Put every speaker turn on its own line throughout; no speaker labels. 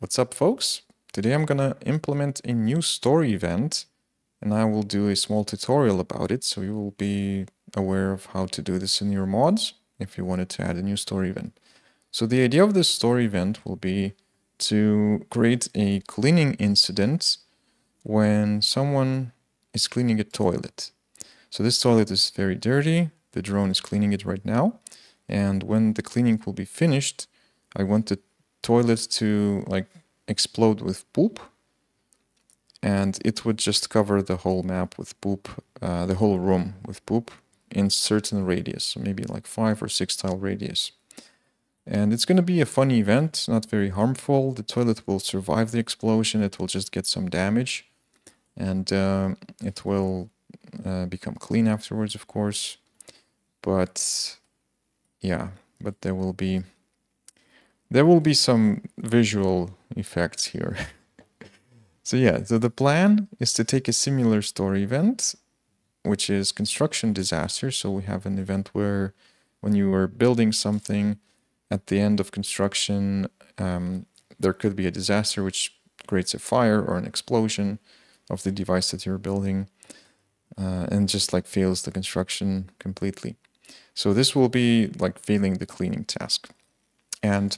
What's up, folks? Today I'm gonna implement a new story event and I will do a small tutorial about it so you will be aware of how to do this in your mods if you wanted to add a new story event. So the idea of this story event will be to create a cleaning incident when someone is cleaning a toilet. So this toilet is very dirty, the drone is cleaning it right now, and when the cleaning will be finished, I want the toilet to explode with poop, and it would just cover the whole map with poop, the whole room with poop in certain radius, so maybe like 5 or 6 tile radius. And it's going to be a funny event, not very harmful. The toilet will survive the explosion, it will just get some damage, and it will become clean afterwards, of course. But yeah, but there will be some visual effects here. So yeah, so the plan is to take a similar story event, which is construction disaster. So we have an event where when you are building something, at the end of construction, there could be a disaster which creates a fire or an explosion of the device that you're building, and just fails the construction completely. So this will be like failing the cleaning task. And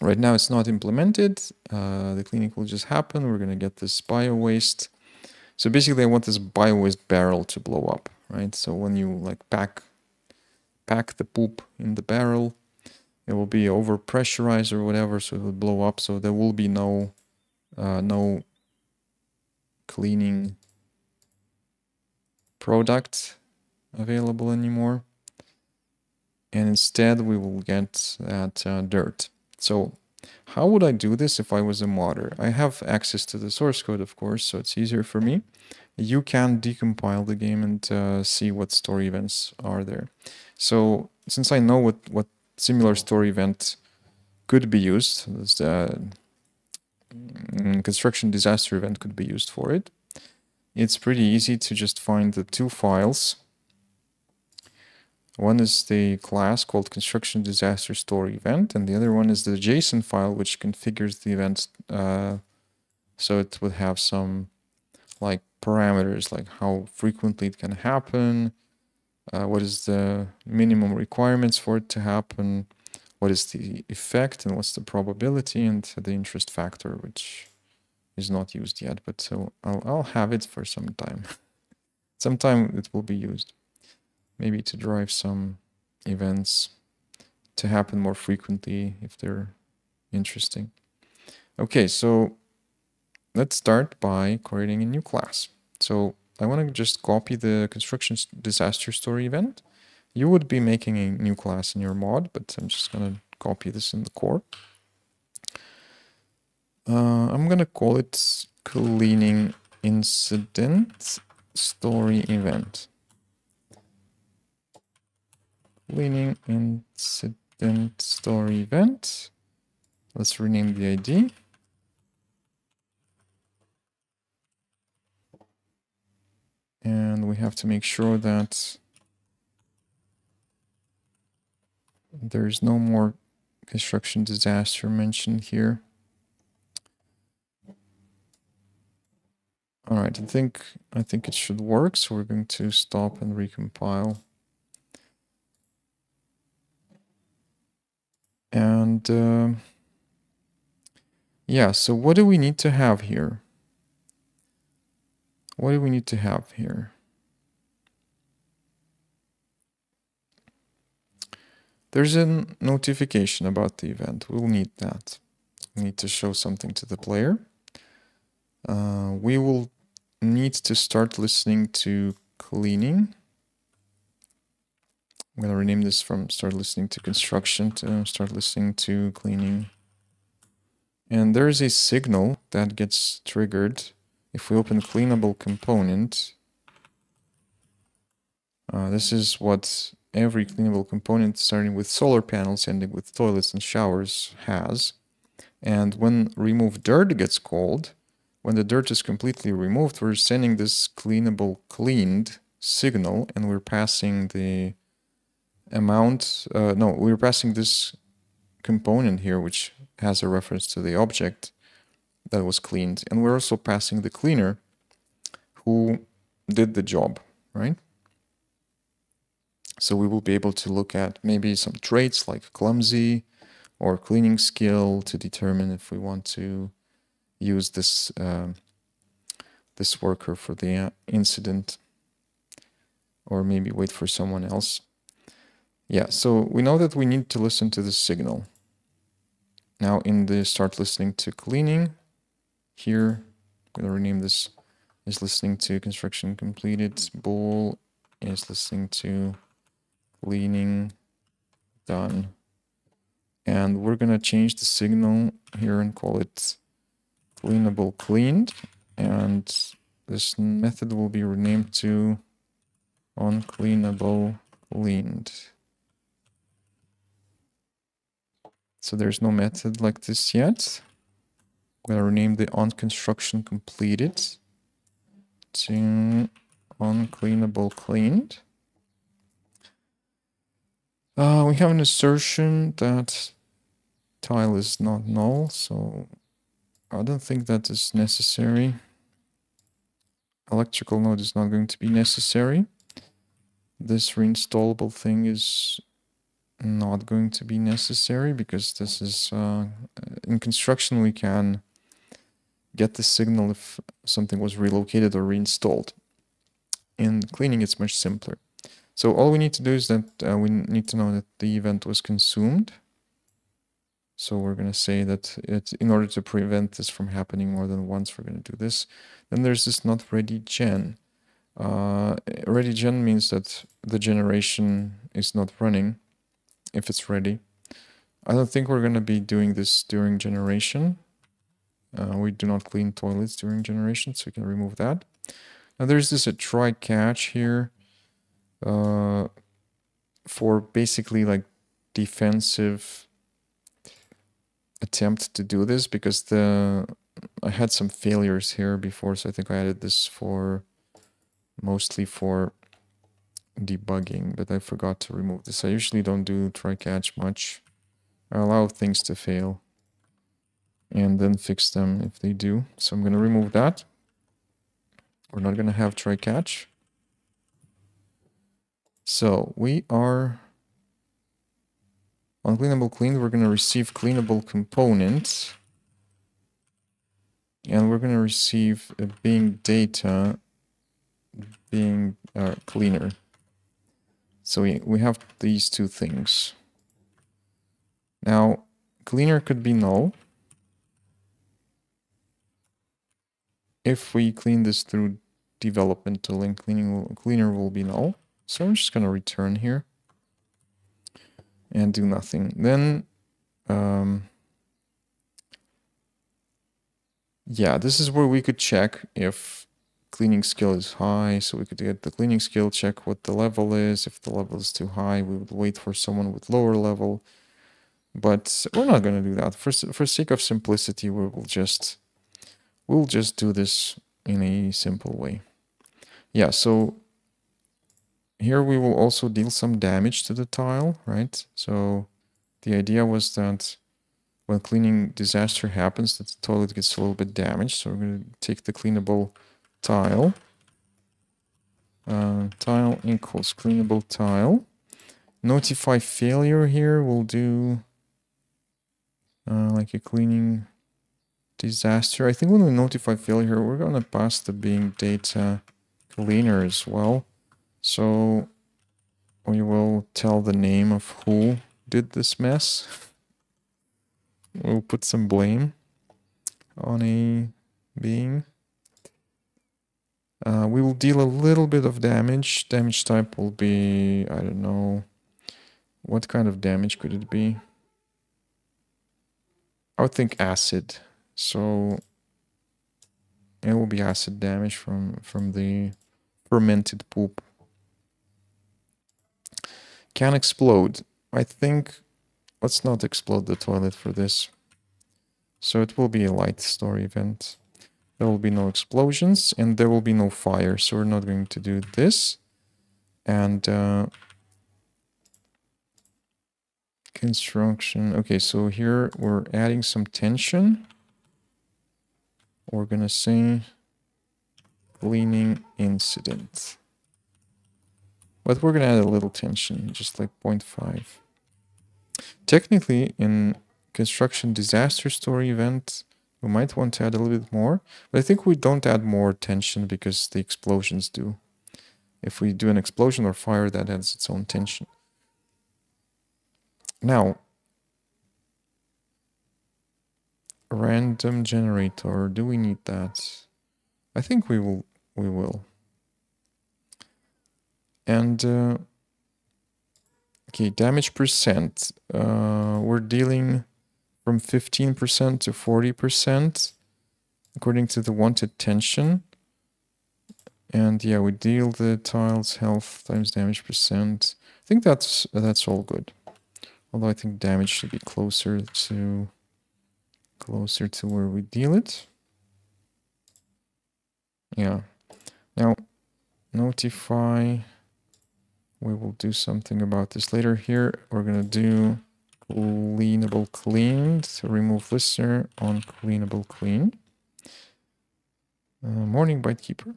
right now it's not implemented. The cleaning will just happen. We're going to get this bio-waste. So basically I want this bio-waste barrel to blow up, right? So when you pack the poop in the barrel, it will be over pressurized or whatever, so it will blow up. So there will be no cleaning product available anymore. And instead we will get that dirt. So how would I do this if I was a modder? I have access to the source code, of course, so it's easier for me. You can decompile the game and see what story events are there. So since I know what similar story event could be used, the construction disaster event could be used for it, it's pretty easy to just find the two files. One is the class called construction disaster story event, and the other one is the JSON file which configures the events, so it would have some parameters like how frequently it can happen, what is the minimum requirements for it to happen, what is the effect and what's the probability, and the interest factor, which is not used yet, but so I'll have it for some time. Sometime it will be used. Maybe to drive some events to happen more frequently if they're interesting. Okay, so let's start by creating a new class. So I want to just copy the construction disaster story event. You would be making a new class in your mod, but I'm just going to copy this in the core. I'm going to call it cleaning incident story event. Cleaning incident story event. Let's rename the ID. And we have to make sure that there's no more construction disaster mentioned here. All right, I think it should work. So we're going to stop and recompile. And yeah, so what do we need to have here? What do we need to have here? There's a notification about the event. We'll need that. We need to show something to the player. We will need to start listening to cleaning. I'm going to rename this from start listening to construction to start listening to cleaning. And there's a signal that gets triggered if we open cleanable component. This is what every cleanable component starting with solar panels ending with toilets and showers has. And when remove dirt gets called, when the dirt is completely removed, we're sending this cleanable cleaned signal, and we're passing the amount, we're passing this component here, which has a reference to the object, that was cleaned. And we're also passing the cleaner who did the job, right? So we will be able to look at maybe some traits like clumsy or cleaning skill to determine if we want to use this this worker for the incident, or maybe wait for someone else. Yeah, so we know that we need to listen to the signal. Now in the start listening to cleaning, here I'm going to rename this is listening to construction completed, bool is listening to cleaning done. And we're going to change the signal here and call it cleanable cleaned. And this method will be renamed to onCleanable cleaned. So there's no method like this yet. I'm going to rename the onConstruction completed to onCleanable cleaned. We have an assertion that tile is not null, so I don't think that is necessary. Electrical node is not going to be necessary. This reinstallable thing is not going to be necessary because this is in construction we can get the signal if something was relocated or reinstalled. In cleaning it's much simpler. So all we need to do is that we need to know that the event was consumed. So we're going to say that in order to prevent this from happening more than once, we're going to do this. Then there's this not ready gen. Ready gen means that the generation is not running if it's ready. I don't think we're going to be doing this during generation. We do not clean toilets during generation, so we can remove that. Now there's this a try catch here for basically like defensive attempt to do this, because I had some failures here before, so I think I added this for mostly for debugging, but I forgot to remove this. I usually don't do try catch much. I allow things to fail and then fix them if they do. So I'm going to remove that. We're not going to have try catch. So we are on cleanable cleaned. We're going to receive cleanable component, and we're going to receive a being data being cleaner. So we have these two things. Now, cleaner could be null. If we clean this through development tooling, cleaner will be null. So I'm just going to return here and do nothing. Then, yeah, this is where we could check if cleaning skill is high. So we could get the cleaning skill, check what the level is. If the level is too high, we would wait for someone with lower level. But we're not going to do that. For sake of simplicity, we'll just do this in a simple way. Yeah, so here we will also deal some damage to the tile, right? So the idea was that when cleaning disaster happens, that the toilet gets a little bit damaged. So we're going to take the cleanable tile. Tile equals cleanable tile. Notify failure here we'll do like a cleaning disaster. I think when we notify failure, we're going to pass the being data cleaner as well. So we will tell the name of who did this mess. We'll put some blame on a being. We will deal a little bit of damage. Damage type will be, I don't know, what kind of damage could it be? I would think acid. So it will be acid damage from the fermented poop. Can explode. I think let's not explode the toilet for this. So it will be a light story event. There will be no explosions and there will be no fire. So we're not going to do this. And construction. Okay, so here we're adding some tension. we're gonna say cleaning incident. But we're gonna add a little tension, just like 0.5. Technically, in construction disaster story event, we might want to add a little bit more, but I think we don't add more tension because the explosions do. If we do an explosion or fire, that adds its own tension. Now, random generator, do we need that? I think we will. And okay, damage percent. We're dealing from 15% to 40% according to the wanted tension. And yeah, we deal the tiles health times damage percent. I think that's all good. Although I think damage should be closer to where we deal it. Yeah. Now, notify. We will do something about this later. Here, we're gonna do cleanable cleaned. So remove listener on cleanable cleaned. Morning Bytekeeper.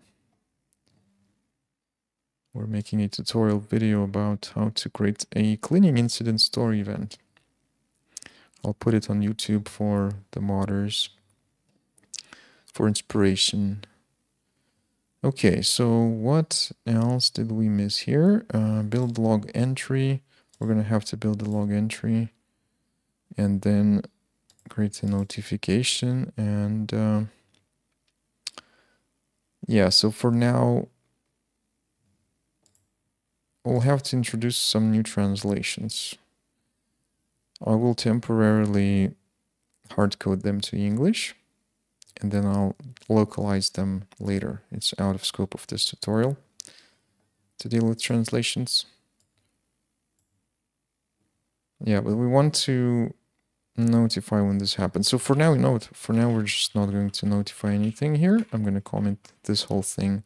We're making a tutorial video about how to create a cleaning incident story event. I'll put it on YouTube for the modders for inspiration. Okay, so what else did we miss here? Build log entry. We're gonna have to build the log entry and then create a notification. And yeah, so for now, we'll have to introduce some new translations. I will temporarily hardcode them to English, and then I'll localize them later. It's out of scope of this tutorial to deal with translations. Yeah, but we want to notify when this happens. So for now, we're just not going to notify anything here. I'm going to comment this whole thing.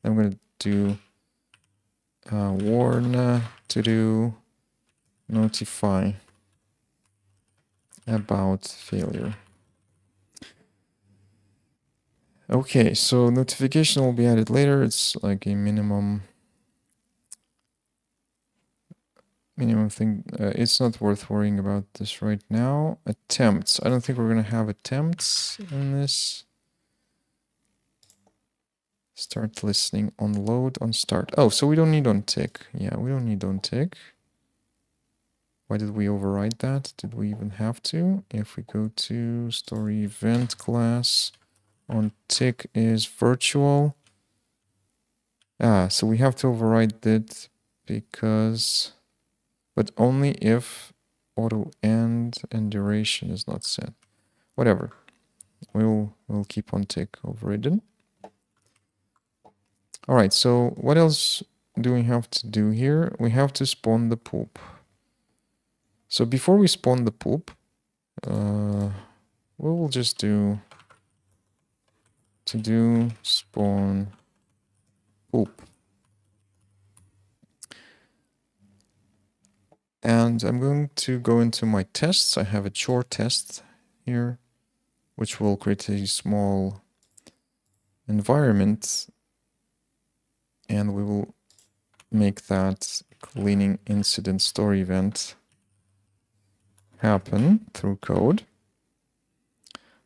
I'm going to do warn to do notify about failure. Okay, so notification will be added later. It's like a minimum thing. It's not worth worrying about this right now. Attempts. I don't think we're going to have attempts in this. Start listening on load on start. Oh, so we don't need on tick. Yeah, we don't need on tick. Why did we override that? Did we even have to? If we go to story event class, on tick is virtual. So we have to override it because, but only if auto end and duration is not set. Whatever. We'll keep on tick overridden. All right, so what else do we have to do here? We have to spawn the poop. So before we spawn the poop, we'll just do to do spawn poop. And I'm going to go into my tests. I have a chore test here, which will create a small environment. And we will make that cleaning incident story event happen through code.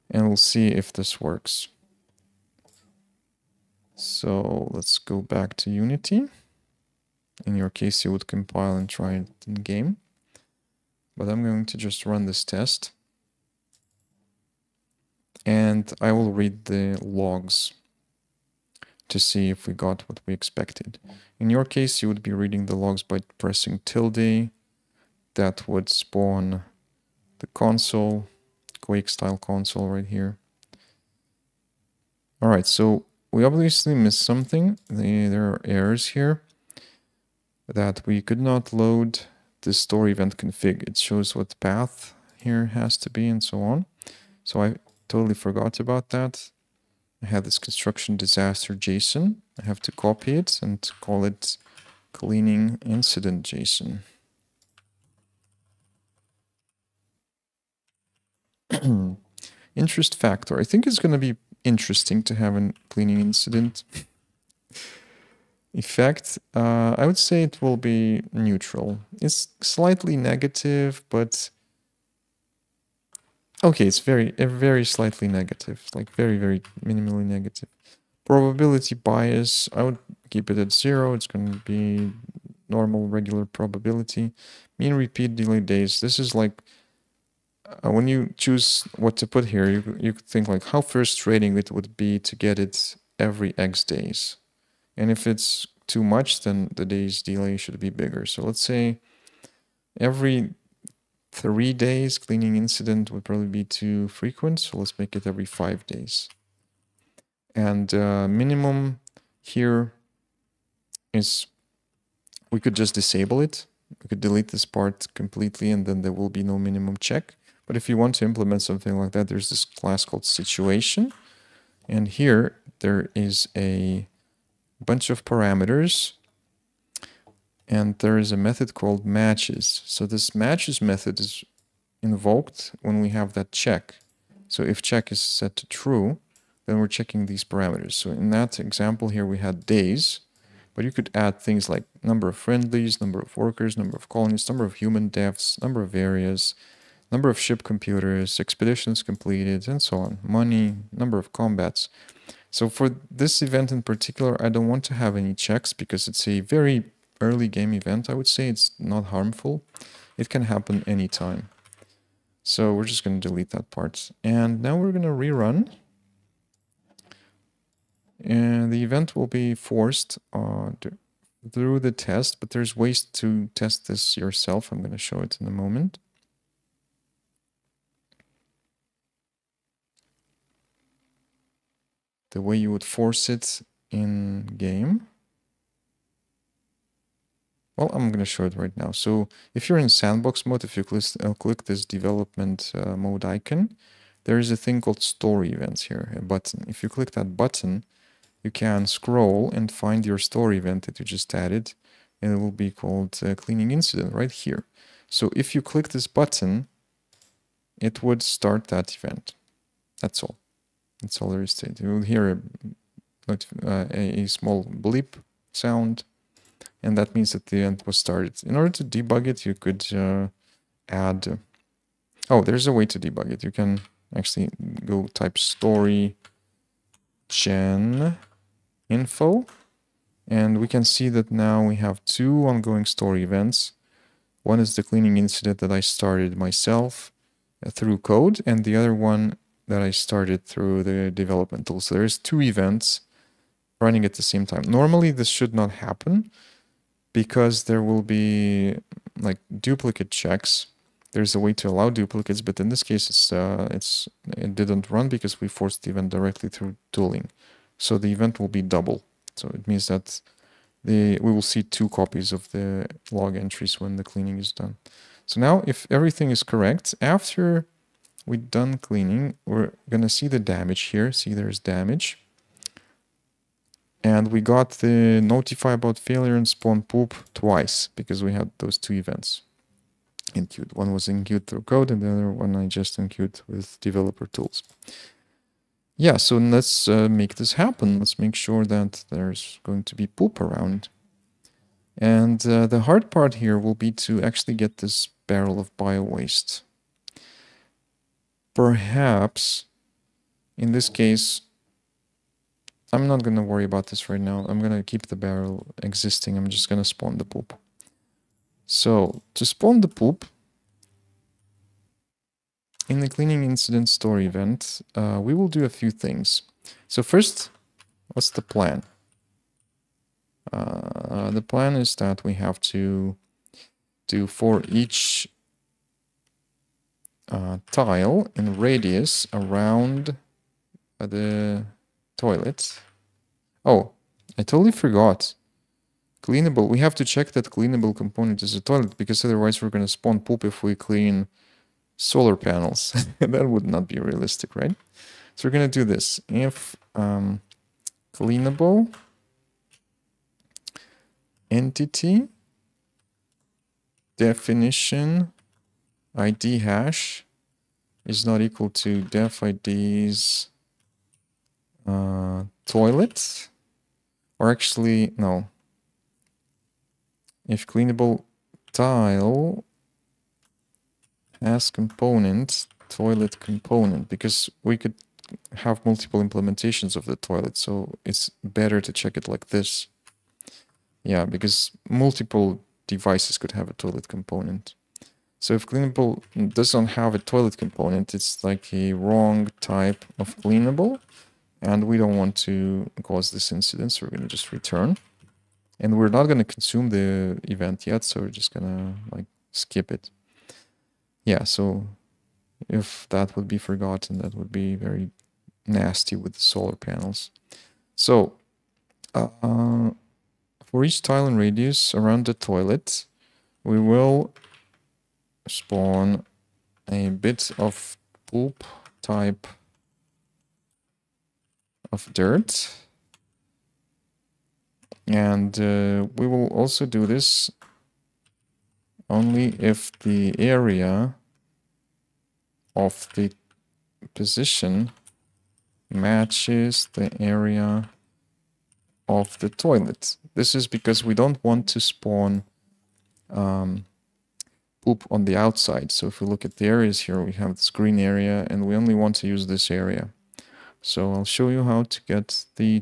And we'll see if this works. So let's go back to Unity. In your case, you would compile and try it in game. But I'm going to just run this test. And I will read the logs to see if we got what we expected. In your case, you would be reading the logs by pressing tilde. That would spawn the console, Quake style console right here. All right, so we obviously missed something. There are errors here that we could not load the story event config. It shows what path here has to be and so on. So I totally forgot about that. I have this construction disaster JSON. I have to copy it and call it cleaning incident JSON. Interest factor. I think it's going to be interesting to have a cleaning incident effect. I would say it will be neutral. It's slightly negative, but okay, it's very slightly negative, like very minimally negative. Probability bias, I would keep it at 0. It's going to be normal, regular probability. Mean repeat delay days. This is like when you choose what to put here, you could think like how frustrating it would be to get it every X days. And if it's too much, then the days delay should be bigger. So let's say every 3 days cleaning incident would probably be too frequent. So let's make it every 5 days. And minimum here is, we could just disable it. We could delete this part completely and then there will be no minimum check. But if you want to implement something like that, there's this class called situation. And here there is a bunch of parameters. And there is a method called matches. So this matches method is invoked when we have that check. So if check is set to true, then we're checking these parameters. So in that example here, we had days, but you could add things like number of friendlies, number of workers, number of colonists, number of human deaths, number of areas, number of ship computers, expeditions completed, and so on. Money, number of combats. So for this event in particular, I don't want to have any checks because it's a very early game event. I would say it's not harmful. It can happen anytime. So we're just going to delete that part. And now we're going to rerun. And the event will be forced through the test, but there's ways to test this yourself. I'm going to show it in a moment. The way you would force it in game. Well, I'm going to show it right now. So if you're in sandbox mode, if you click this development mode icon, there is a thing called story events here, a button. If you click that button, you can scroll and find your story event that you just added, and it will be called cleaning incident right here. So if you click this button, it would start that event. That's all. That's all there is to it. You will hear a small bleep sound, and that means that the event was started. In order to debug it, you could add... oh, there's a way to debug it. You can actually go type story gen info, and we can see that now we have 2 ongoing story events. One is the cleaning incident that I started myself through code, and the other one that I started through the development tool. So there's 2 events running at the same time. Normally this should not happen because there will be like duplicate checks. There's a way to allow duplicates, but in this case it didn't run because we forced the event directly through tooling. So the event will be double. So it means that we will see 2 copies of the log entries when the cleaning is done. So now if everything is correct, after we're done cleaning, we're going to see the damage here. See, there's damage. And we got the notify about failure and spawn poop twice because we had those 2 events enqueued. One was enqueued through code and the other one I just enqueued with developer tools. Yeah, so let's make this happen. Let's make sure that there's going to be poop around. And the hard part here will be to actually get this barrel of bio-waste. Perhaps, in this case, I'm not going to worry about this right now. I'm going to keep the barrel existing. I'm just going to spawn the poop. So, to spawn the poop, in the cleaning incident story event, we will do a few things. So first, what's the plan? The plan is that we have to do for each tile in radius around the toilet. Oh, I totally forgot. Cleanable. We have to check that cleanable component is a toilet because otherwise we're going to spawn poop if we clean solar panels. That would not be realistic, right? So we're going to do this. If cleanable entity definition ID hash is not equal to def IDs toilet, or actually, no. If cleanable tile has component, toilet component, because we could have multiple implementations of the toilet, so it's better to check it like this. Yeah, because multiple devices could have a toilet component. So if cleanable doesn't have a toilet component, it's like a wrong type of cleanable, and we don't want to cause this incident, so we're going to just return. And we're not going to consume the event yet, so we're just going to like skip it. Yeah, so if that would be forgotten, that would be very nasty with the solar panels. So for each tile and radius around the toilet, we will spawn a bit of poop type of dirt. And we will also do this only if the area of the position matches the area of the toilet. This is because we don't want to spawn poop on the outside. So if we look at the areas here, we have this green area, and we only want to use this area. So I'll show you how to get the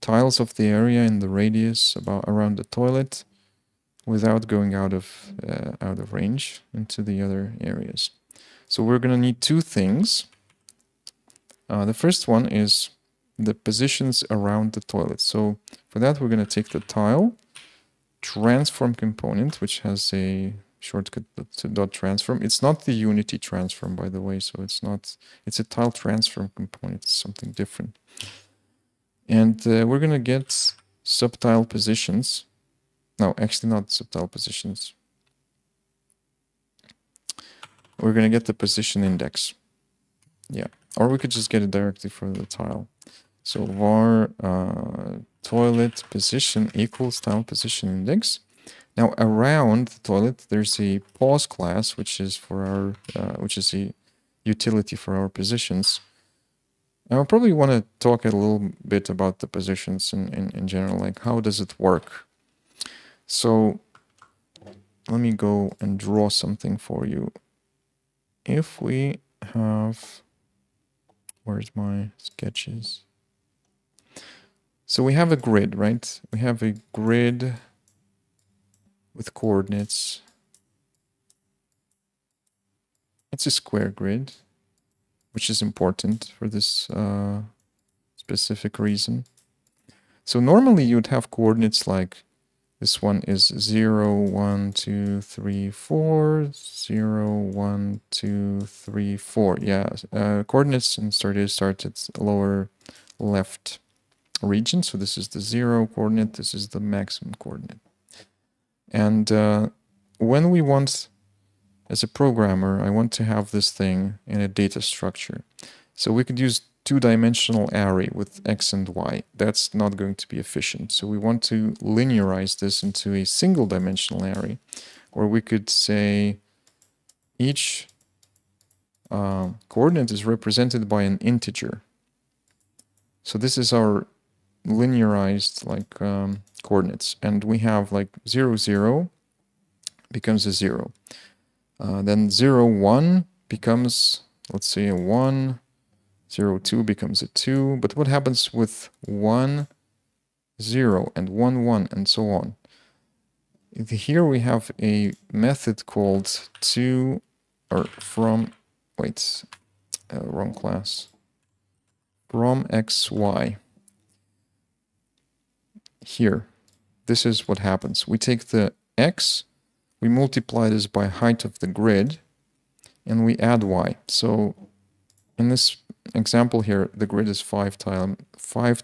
tiles of the area in the radius around the toilet without going out of range into the other areas. So we're going to need two things. The first one is the positions around the toilet. So for that, we're going to take the tile transform component, which has a shortcut to dot transform. It's not the Unity transform, by the way, so it's a tile transform component. It's something different. And we're going to get subtile positions. No, actually not subtile positions. We're going to get the position index. Yeah, or we could just get it directly from the tile. So var toilet position equals tile position index. Now around the toilet, there's a pause class, which is for our which is a utility for our positions. I'll probably want to talk a little bit about the positions in general, like how does it work. So let me go and draw something for you. If we have, where's my sketches? So we have a grid, right? We have a grid with coordinates. It's a square grid, which is important for this specific reason. So normally you'd have coordinates like this one is 0, 1, 2, 3, 4, 0, 1, 2, 3, 4. Yeah, coordinates in Stardeus start at lower left region. So this is the 0 coordinate, this is the maximum coordinate. And when we want, as a programmer, I want to have this thing in a data structure. So we could use two-dimensional array with x and y. That's not going to be efficient. So we want to linearize this into a single-dimensional array, where we could say each coordinate is represented by an integer. So this is our linearized coordinates, and we have like 0, 0 becomes a 0. Then 0, 1 becomes, let's say, a 1. 0, 2 becomes a 2. But what happens with 1, 0 and 1, 1 and so on? Here we have a method called to, or from, wait, wrong class. From xy. Here, this is what happens. We take the x, we multiply this by height of the grid, and we add y. So in this example here, the grid is 5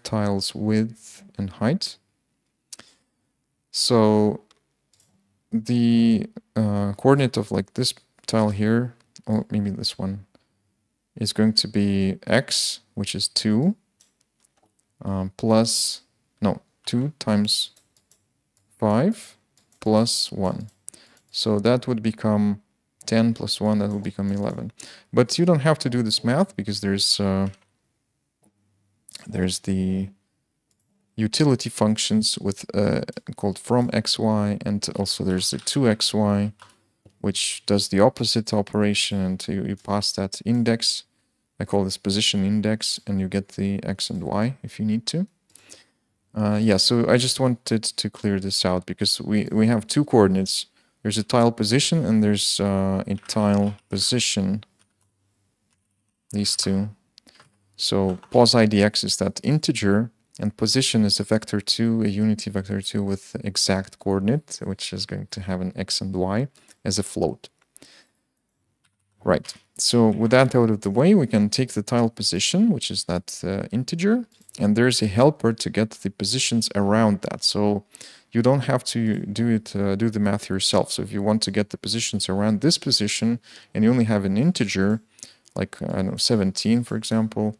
tiles width and height. So the coordinate of like this tile here, or maybe this one, is going to be x, which is 2, plus, no, 2 times 5 plus 1. So that would become 10 plus 1, that will become 11. But you don't have to do this math because there's the utility functions with called from xy, and also there's the to xy, which does the opposite operation, and you pass that index. I call this position index, and you get the x and y if you need to. Yeah, so I just wanted to clear this out because we have two coordinates. There's a tile position and there's a tile position, these two. So pos idx is that integer, and position is a vector 2, a unity vector 2 with exact coordinate, which is going to have an x and y as a float. Right, so with that out of the way, we can take the tile position, which is that integer, and there's a helper to get the positions around that. So you don't have to do the math yourself. So if you want to get the positions around this position, and you only have an integer, like, I don't know, 17, for example,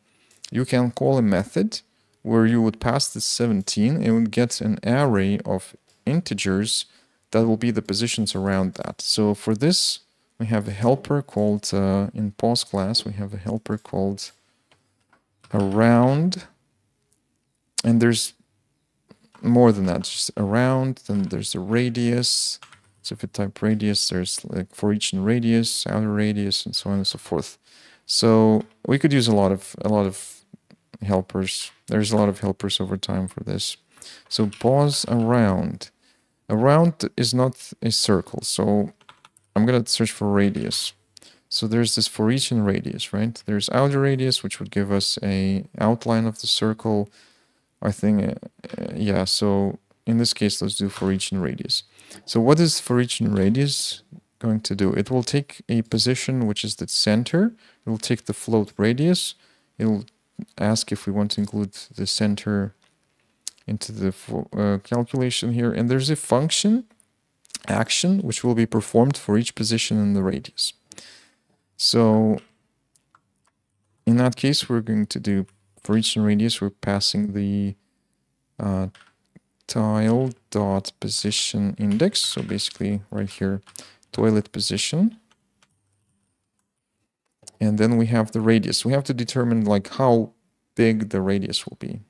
you can call a method where you would pass this 17 and would get an array of integers that will be the positions around that. So for this, we have a helper called, in pos class, we have a helper called around, and there's more than that, just around, then there's a radius. So if you type radius, there's like for each and radius, outer radius, and so on and so forth. So we could use a lot of helpers. There's a lot of helpers over time for this. So pos around. Around is not a circle, so I'm gonna search for radius. So there's this for each and radius, right? There's outer radius, which would give us a outline of the circle. I think, yeah, so in this case, let's do for each and radius. So what is for each and radius going to do? It will take a position, which is the center. It will take the float radius. It will ask if we want to include the center into the calculation here. And there's a function, action, which will be performed for each position in the radius. So in that case, we're going to do for each and radius, we're passing the tile dot position index. So basically right here, toilet position. And then we have the radius. We have to determine like how big the radius will be.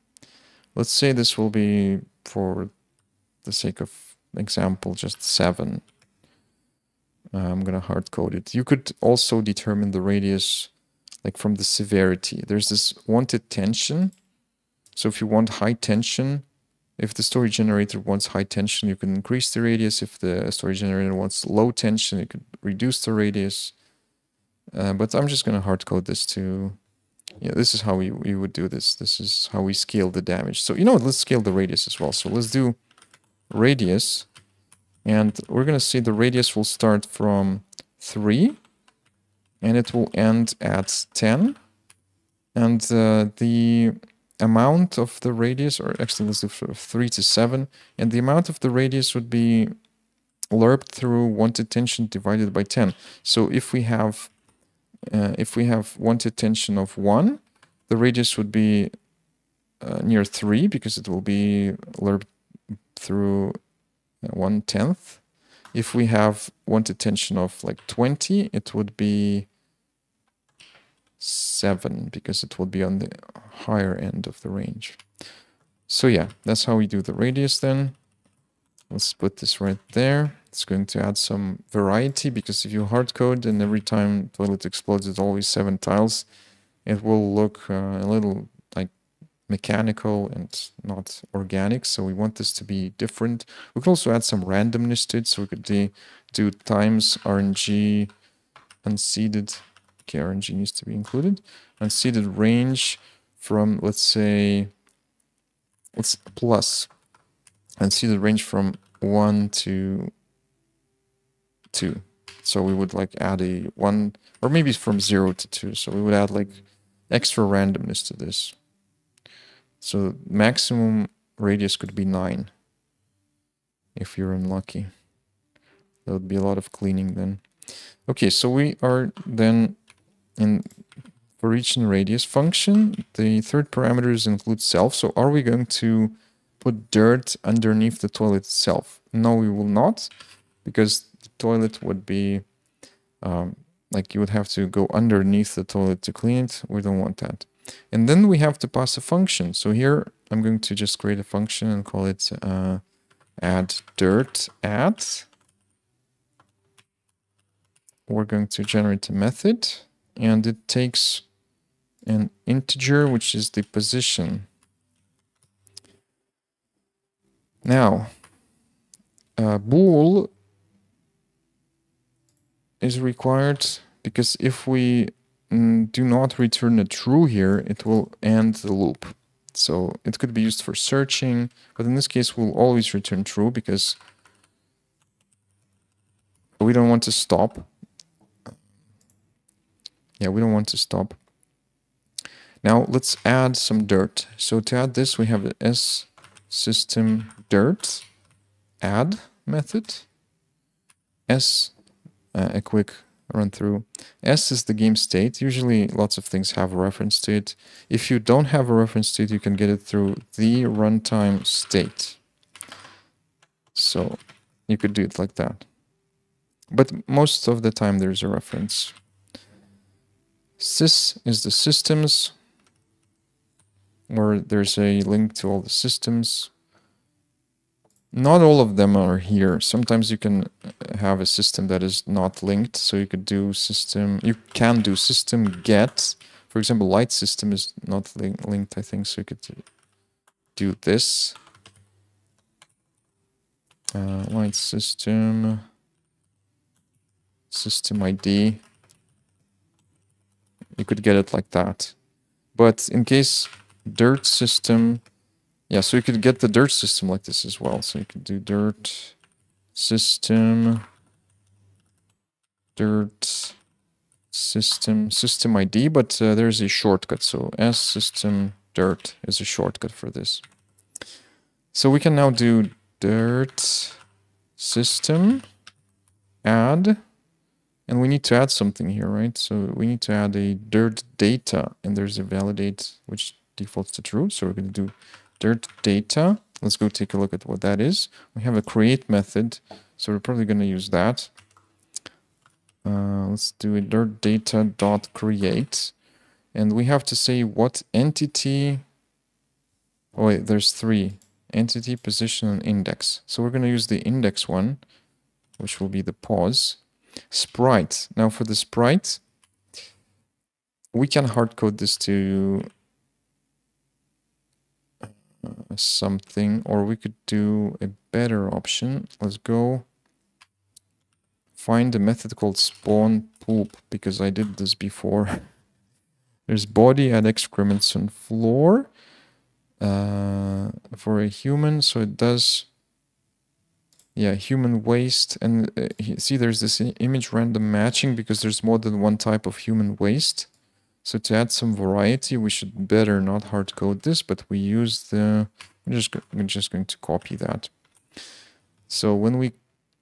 Let's say this will be, for the sake of example, just 7. I'm going to hard code it. You could also determine the radius like from the severity. There's this wanted tension. So if you want high tension, if the story generator wants high tension, you can increase the radius. If the story generator wants low tension, you could reduce the radius. But I'm just going to hard code this to, yeah, this is how we would do this. This is how we scale the damage. So, you know what, let's scale the radius as well. So let's do radius, and we're going to see the radius will start from 3, and it will end at 10. And the amount of the radius, or actually let's do from 3 to 7, and the amount of the radius would be lerped through wanted tension divided by 10. So if we have wanted tension of 1, the radius would be near 3 because it will be lerped through 1/10. If we have wanted tension of like 20, it would be 7 because it will be on the higher end of the range. So yeah, that's how we do the radius then. Let's put this right there. It's going to add some variety because if you hard code and every time toilet explodes it's always 7 tiles, it will look a little like mechanical and not organic. So we want this to be different. We could also add some randomness to it. So we could do times RNG unseeded. Okay, RNG needs to be included. Unseeded range from, let's say, let's plus unseeded range from 1 to 2. So we would like add a 1, or maybe from 0 to 2. So we would add like extra randomness to this. So maximum radius could be 9 if you're unlucky. That would be a lot of cleaning then. Okay, so we are then in for each and radius function. The third parameters include self. So are we going to put dirt underneath the toilet itself? No, we will not, because the toilet would be Like you would have to go underneath the toilet to clean it. We don't want that. And then we have to pass a function. So here I'm going to just create a function and call it add dirt add. We're going to generate a method, and it takes an integer, which is the position. Now, bool is required because if we do not return a true here, it will end the loop. So it could be used for searching, but in this case, we'll always return true because we don't want to stop. Yeah, we don't want to stop. Now let's add some dirt. So to add this, we have the system dirt add method. A quick run through. S is the game state. Usually lots of things have a reference to it. If you don't have a reference to it, you can get it through the runtime state. So you could do it like that. But most of the time there's a reference. Sys is the systems, where there's a link to all the systems. Not all of them are here. Sometimes you can have a system that is not linked. So you could do system, you can do system get. For example, light system is not linked, I think. So you could do this. Light system, system ID. You could get it like that. But in case dirt system, yeah, so you could get the dirt system like this as well. So you could do dirt system system ID, but there's a shortcut. So S system dirt is a shortcut for this. So we can now do dirt system add, and we need to add something here, right? So we need to add a dirt data, and there's a validate which defaults to true. So we're going to do dirt data. Let's go take a look at what that is. We have a create method, so we're probably going to use that. Let's do a dirt data dot create, and we have to say what entity. Oh wait, there's three: entity, position, and index. So we're going to use the index one, which will be the pause. Sprite. Now for the sprite, we can hard code this to something, or we could do a better option. Let's go find a method called spawn poop, because I did this before. There's body, add excrements on floor for a human, so it does, yeah, human waste. And see, there's this image random matching because there's more than one type of human waste. So to add some variety, we should better not hard code this, but we use the, we're just going to copy that. So when we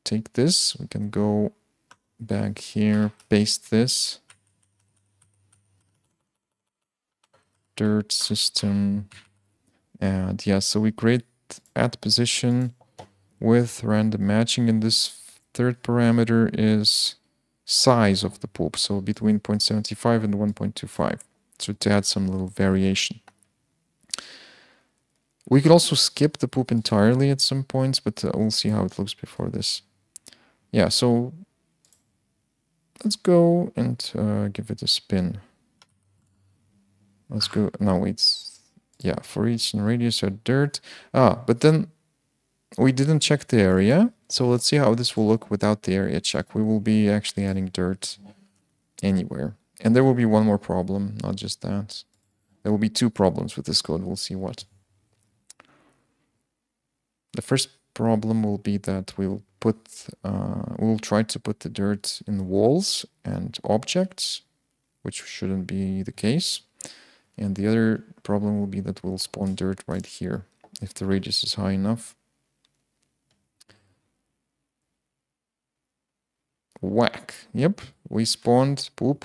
take this, we can go back here, paste this. Dirt system add. Yeah, so we create add position with random matching, and this third parameter is size of the poop, so between 0.75 and 1.25. So to add some little variation. We could also skip the poop entirely at some points, but we'll see how it looks before this. Yeah, so let's go and give it a spin. Let's go, no wait, yeah, for each and radius are dirt. But then we didn't check the area, so let's see how this will look without the area check. We will be actually adding dirt anywhere. And there will be one more problem, not just that. There will be two problems with this code, we'll see what. The first problem will be that we'll try to put the dirt in walls and objects, which shouldn't be the case. And the other problem will be that we'll spawn dirt right here, if the radius is high enough. Whack. Yep, we spawned poop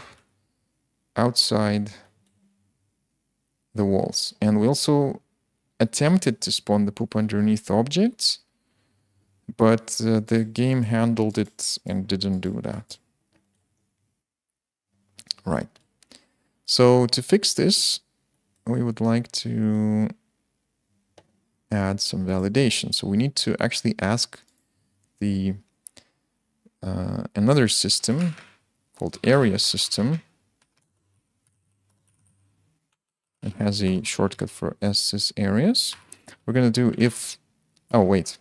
outside the walls. And we also attempted to spawn the poop underneath objects, but the game handled it and didn't do that. Right. So to fix this, we would like to add some validation. So we need to actually ask the another system called area system. It has a shortcut for ss areas. We're going to do if... Oh, wait.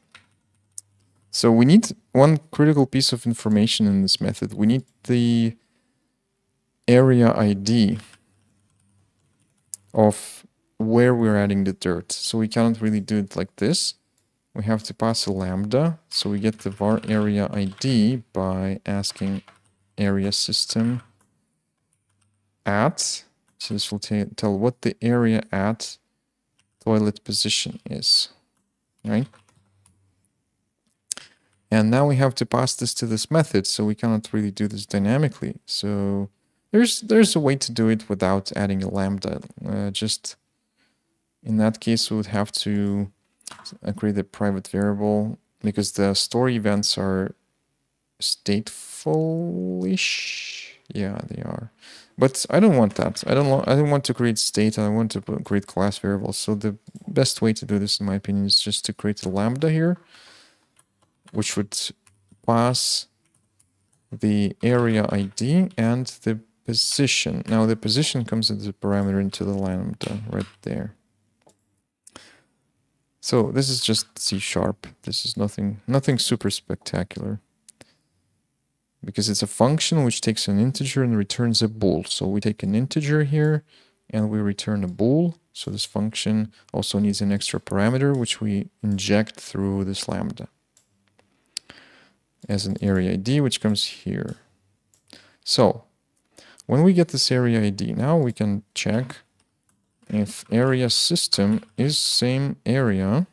So we need one critical piece of information in this method. We need the area ID of where we're adding the dirt. So we cannot really do it like this. We have to pass a lambda. So we get the var area ID by asking area system at. So this will tell what the area at toilet position is, right? And now we have to pass this to this method, so we cannot really do this dynamically. So there's a way to do it without adding a lambda. Just in that case, we would have to create a private variable because the story events are stateful-ish. Yeah, they are. But I don't want that. I don't want to create state. I want to create class variables. So the best way to do this, in my opinion, is just to create a lambda here, which would pass the area ID and the position. Now the position comes as a parameter into the lambda right there. So this is just C#. This is nothing super spectacular, because it's a function which takes an integer and returns a bool. So we take an integer here and we return a bool. So this function also needs an extra parameter which we inject through this lambda as an area ID, which comes here. So when we get this area ID, now we can check if area system is same area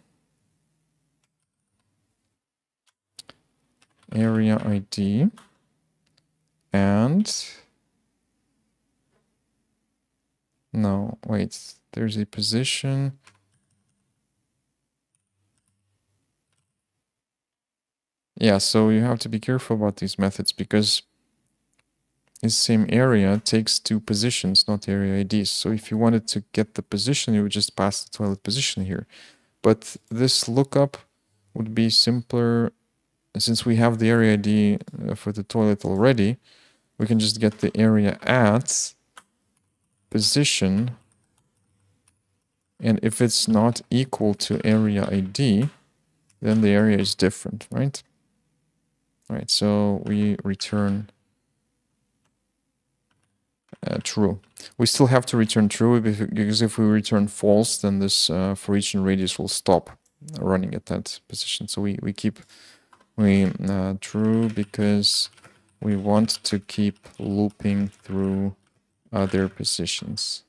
ID and no, wait, there's a position. Yeah, so you have to be careful about these methods because this same area takes two positions, not area IDs. So if you wanted to get the position, you would just pass the toilet position here. But this lookup would be simpler. Since we have the area ID for the toilet already, we can just get the area at position. And if it's not equal to area ID, then the area is different, right? All right, so we return true. We still have to return true because if we return false, then this for each and radius will stop running at that position. So we keep true because we want to keep looping through other positions.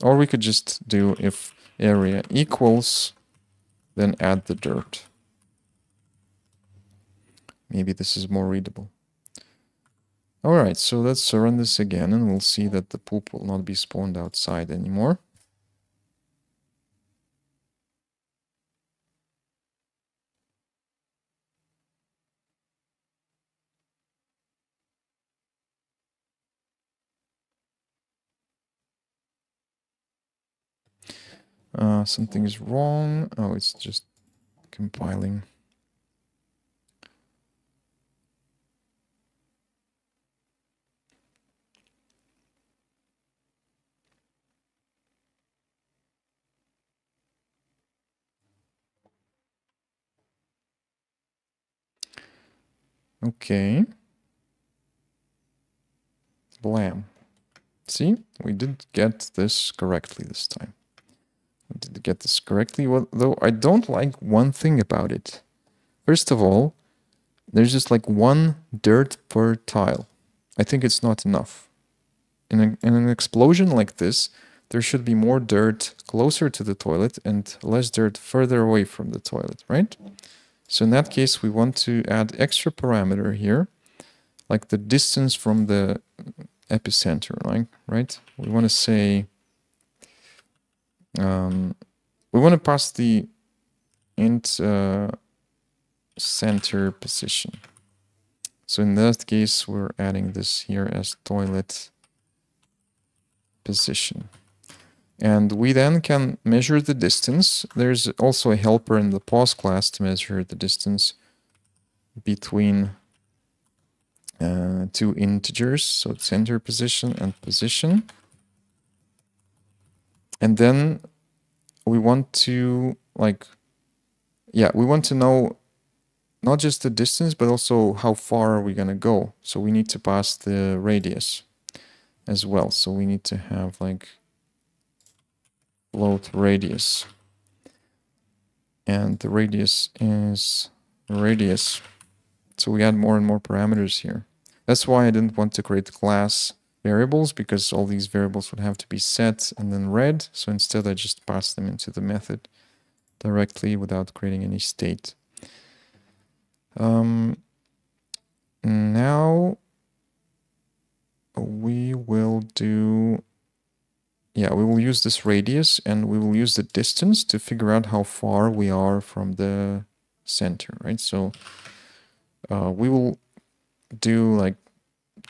Or we could just do if area equals, then add the dirt. Maybe this is more readable. All right, so let's run this again and we'll see that the poop will not be spawned outside anymore. Something is wrong. Oh, it's just compiling. Okay. Blam. See, we did get this correctly this time. We did get this correctly, well, though I don't like one thing about it. First of all, there's just like one dirt per tile. I think it's not enough. In an explosion like this, there should be more dirt closer to the toilet and less dirt further away from the toilet, right? So in that case, we want to add extra parameter here, like the distance from the epicenter, like, right? We want to say, we want to pass the int center position. So in that case, we're adding this here as toilet position. And we then can measure the distance. There's also a helper in the pause class to measure the distance between two integers, so center position and position. And then we want to we want to know not just the distance, but also how far are we going to go. So we need to pass the radius as well. So we need to have like float radius. And the radius is radius. So we add more and more parameters here. That's why I didn't want to create class variables, because all these variables would have to be set and then read. So instead I just pass them into the method directly without creating any state. Now we will do, we will use this radius and we will use the distance to figure out how far we are from the center, right? So we will do like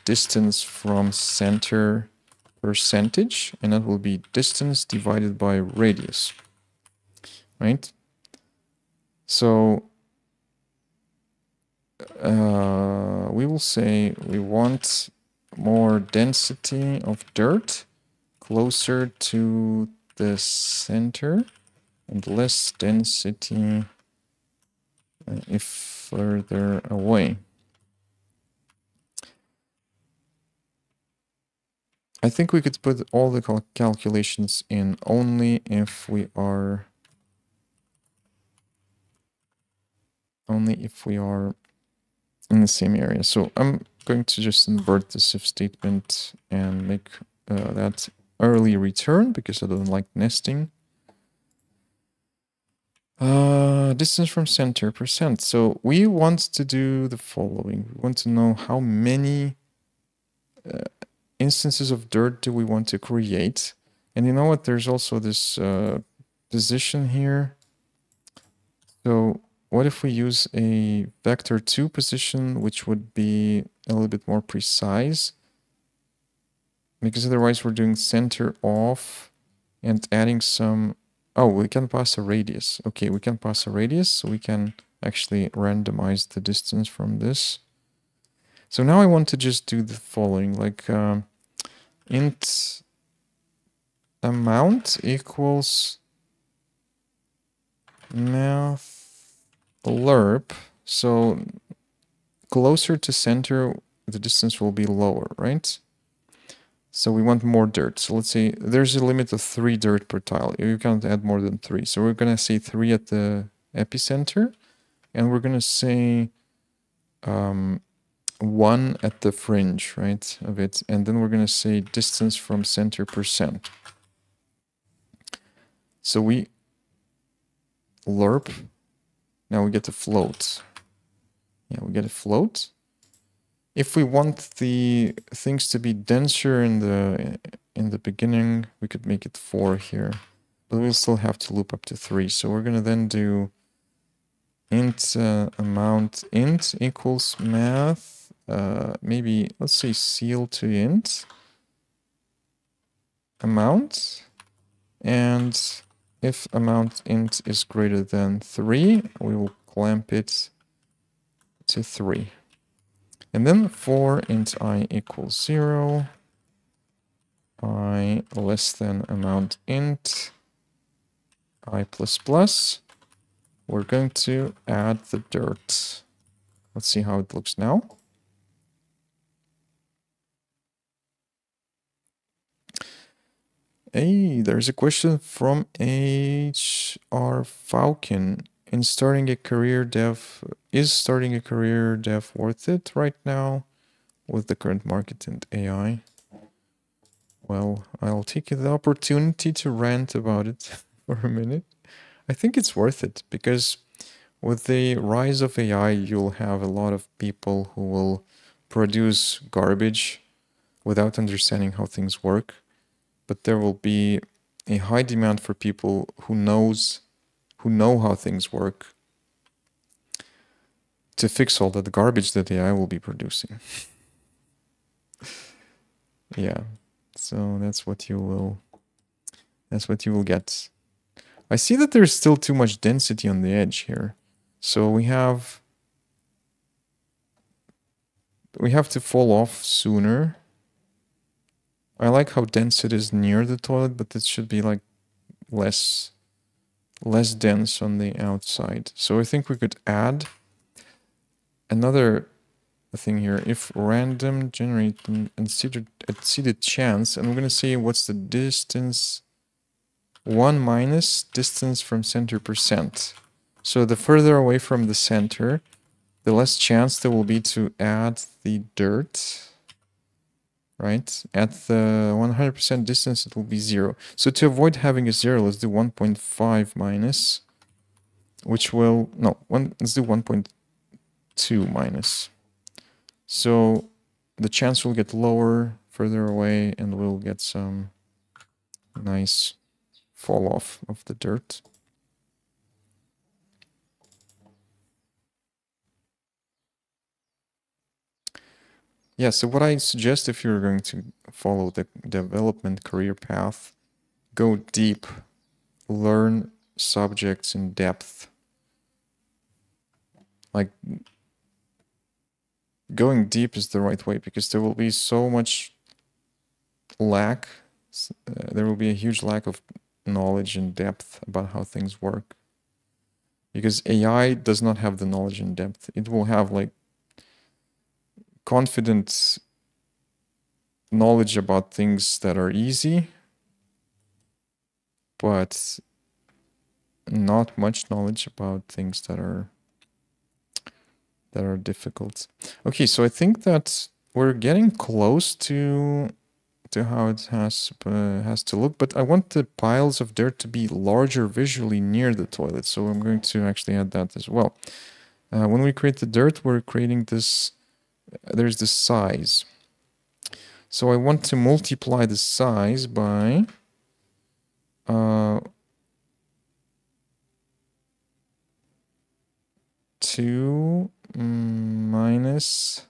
distance from center percentage, and that will be distance divided by radius, right? So we will say we want more density of dirt closer to the center and less density if further away. I think we could put all the calculations in only if we are in the same area. So I'm going to just invert this if statement and make that early return, because I don't like nesting. Distance from center percent. So we want to do the following. We want to know how many instances of dirt do we want to create. And you know what? There's also this position here. So what if we use a vector2 position, which would be a little bit more precise? Because otherwise we're doing center off and adding some... Oh, we can pass a radius. Okay, we can pass a radius, so we can actually randomize the distance from this. So now I want to just do the following, like int amount equals math lerp. So closer to center, the distance will be lower, right? So we want more dirt. So let's say there's a limit of 3 dirt per tile. You can't add more than 3. So we're going to say 3 at the epicenter. And we're going to say 1 at the fringe, right, of it. And then we're going to say distance from center percent. So we lerp. Now we get a float. Yeah, we get a float. If we want the things to be denser in the beginning, we could make it 4 here. But we'll still have to loop up to 3. So we're going to then do int amount int equals math. Maybe let's say ceil to int amount. And if amount int is greater than 3, we will clamp it to 3. And then for int I equals 0, I less than amount int I plus plus, we're going to add the dirt. Let's see how it looks now. Hey, there's a question from HR Falcon. Is starting a career dev worth it right now with the current market and AI? Well, I'll take the opportunity to rant about it for a minute. I think it's worth it because with the rise of AI, you'll have a lot of people who will produce garbage without understanding how things work. But there will be a high demand for people who know how things work. to fix all that garbage that AI will be producing. Yeah, so that's what you will get. I see that there's still too much density on the edge here. So we have to fall off sooner. I like how dense it is near the toilet, but it should be like less dense on the outside. So I think we could add another thing here. If random generate and seeded chance, and we're gonna say what's the distance. 1 minus distance from center %. So the further away from the center, the less chance there will be to add the dirt, right? At the 100% distance, it will be 0. So to avoid having a 0, let's do 1.5 minus, which will, no, let's do 1.2 minus. So the chance will get lower further away, and we'll get some nice fall off of the dirt. Yeah, so what I suggest, if you're going to follow the development career path, go deep, learn subjects in depth. Like, going deep is the right way, because there will be so much lack. There will be a huge lack of knowledge and depth about how things work. Because AI does not have the knowledge and depth. It will have like confident knowledge about things that are easy, but not much knowledge about things that are difficult. Okay, so I think that we're getting close to how it has to look, but I want the piles of dirt to be larger visually near the toilet, so I'm going to actually add that as well. When we create the dirt, we're creating this, there's this size. So I want to multiply the size by 2 minus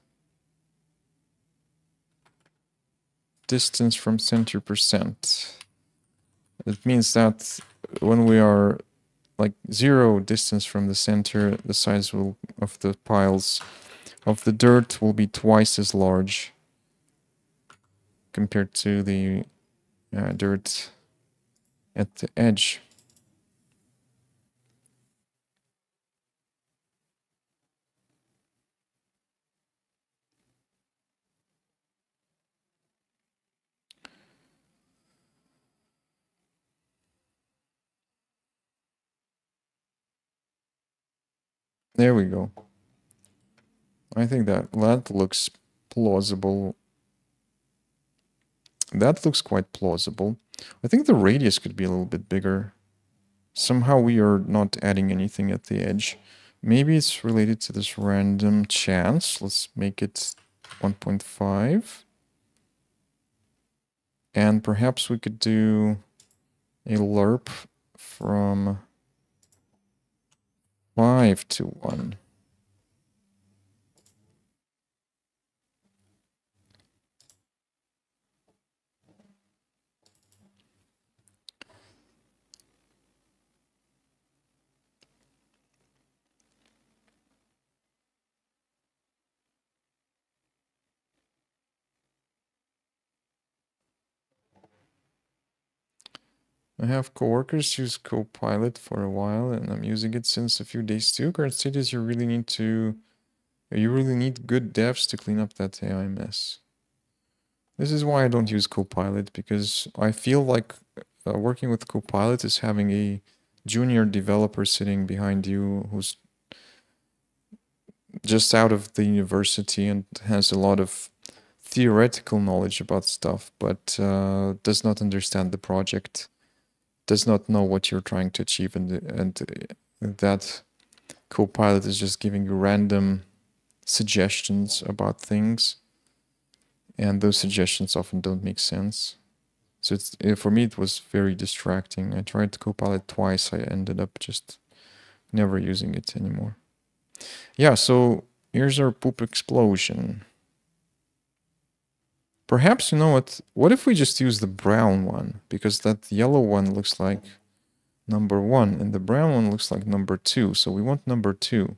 distance from center %. It means that when we are like 0 distance from the center, the size of the piles of the dirt will be twice as large compared to the dirt at the edge. There we go. I think that looks plausible. That looks quite plausible. I think the radius could be a little bit bigger. Somehow we are not adding anything at the edge. Maybe it's related to this random chance. Let's make it 1.5. And perhaps we could do a lerp from 5 to 1. I have coworkers use Copilot for a while, and I'm using it since a few days too. Current state is you really need good devs to clean up that AI mess. This is why I don't use Copilot, because I feel like working with Copilot is having a junior developer sitting behind you who's just out of the university and has a lot of theoretical knowledge about stuff, but does not understand the project, does not know what you're trying to achieve, and that Copilot is just giving you random suggestions about things, and those suggestions often don't make sense. So for me, it was very distracting. I tried Copilot twice. I ended up just never using it anymore. Yeah, so here's our poop explosion. Perhaps, you know what if we just use the brown one? Because that yellow one looks like number 1, and the brown one looks like number 2. So we want number 2.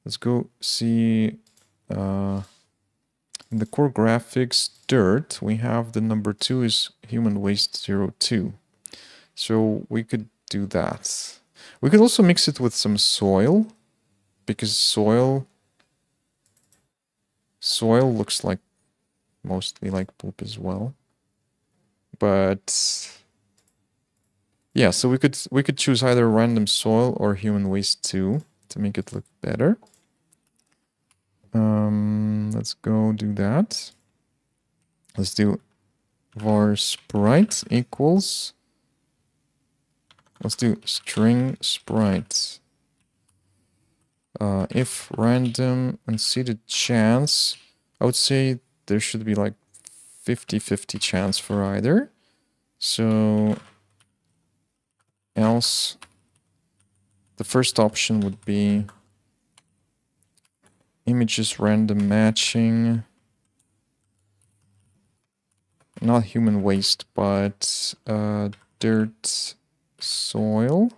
Let's go see in the core graphics dirt, we have the number 2 is human waste 02. So we could do that. We could also mix it with some soil, because soil looks like mostly like poop as well. But yeah, so we could choose either random soil or human waste 2 to make it look better. Let's go do that. Let's do var sprite equals. Let's do string sprite. If random unseated chance, I would say there should be like 50-50 chance for either. So else the first option would be images random matching, not human waste, but dirt soil.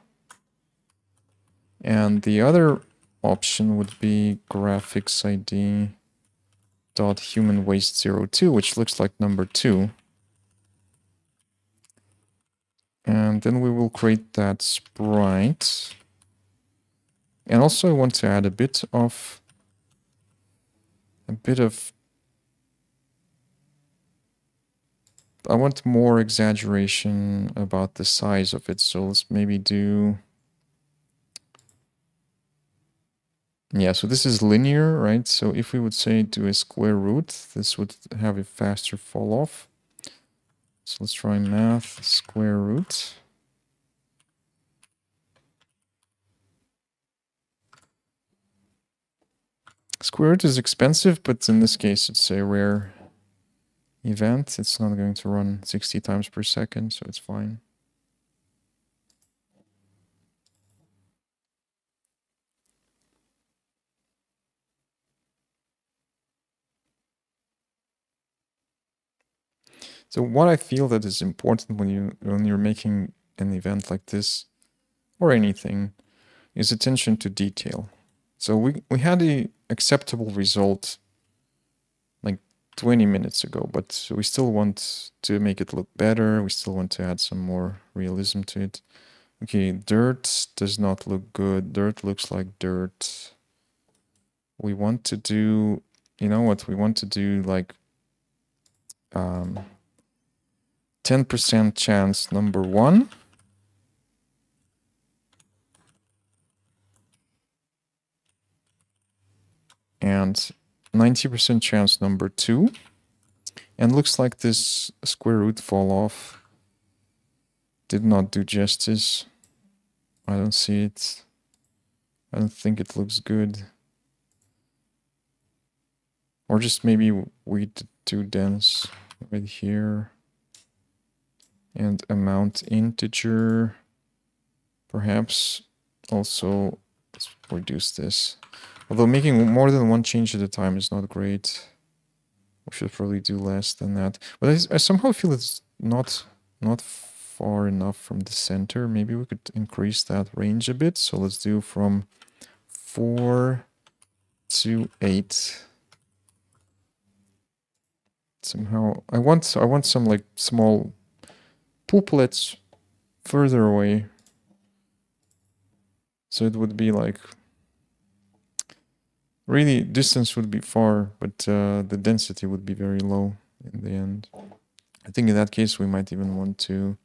And the other option would be graphics ID dot human waste 02, which looks like number 2. And then we will create that sprite. And also I want to add a bit of I want more exaggeration about the size of it. So let's maybe do, yeah, so this is linear, right? So if we would say do a square root, this would have a faster fall off. So let's try math square root. Square root is expensive, but in this case it's a rare event. It's not going to run 60 times per second, so it's fine. So what I feel that is important when you're making an event like this or anything is attention to detail. So we had a acceptable result like 20 minutes ago, but we still want to make it look better. We still want to add some more realism to it. Okay, dirt does not look good. Dirt looks like dirt. We want to do, you know what? We want to do like 10% chance number 1. And 90% chance number 2. And looks like this square root fall off did not do justice. I don't see it. I don't think it looks good. Or just maybe we did too dense right here. And amount integer. Perhaps also let's reduce this. Although making more than one change at a time is not great. We should probably do less than that. But I somehow feel it's not far enough from the center. Maybe we could increase that range a bit. So let's do from 4 to 8. Somehow I want some like small pooplets further away. So it would be like really distance would be far, but the density would be very low in the end. I think in that case we might even want to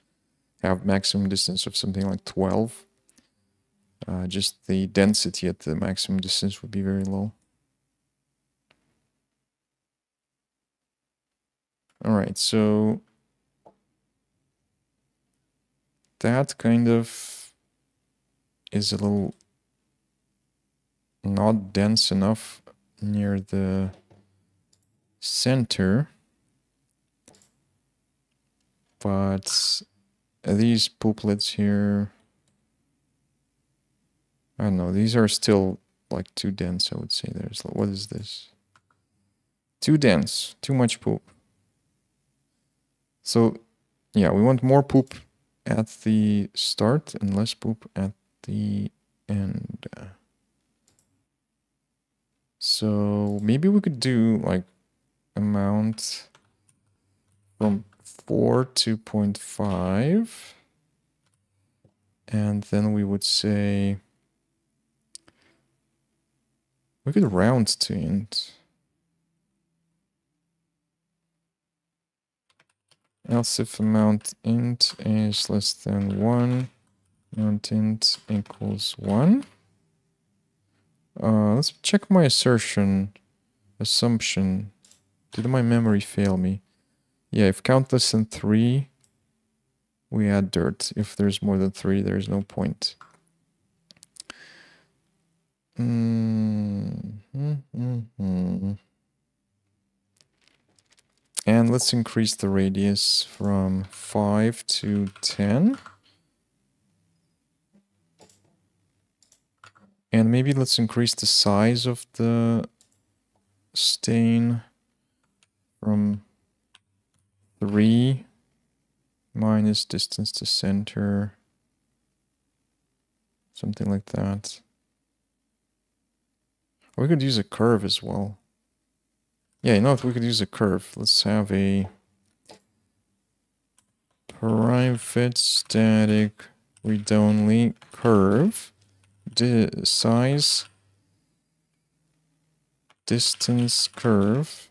have maximum distance of something like 12. Just the density at the maximum distance would be very low. All right, so that kind of is a little not dense enough near the center, but these pooplets here, I don't know, these are still like too dense, I would say. There's, what is this? Too dense, too much poop. So yeah, we want more poop at the start and less poop at the end. So maybe we could do like amount from 4 to 0.5. And then we would say we could round to int. Else if amount int is less than 1, amount int equals 1. Let's check my assumption. Did my memory fail me? Yeah, if count less than 3, we add dirt. If there's more than 3, there's no point. And let's increase the radius from 5 to 10. And maybe let's increase the size of the stain from 3 minus distance to center. Something like that. Or we could use a curve as well. Yeah, you know what? We could use a curve. Let's have a private static read-only curve. Size distance curve.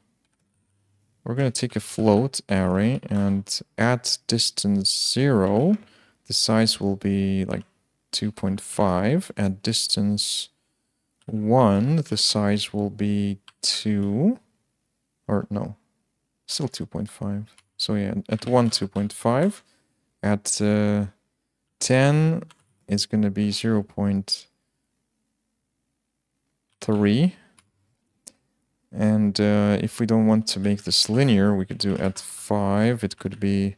We're going to take a float array, and at distance 0, the size will be like 2.5. At distance 1, the size will be 2. Or no, still 2.5. So yeah, at 1, 2.5. At 10, it's going to be 0.3. And if we don't want to make this linear, we could do at 5. It could be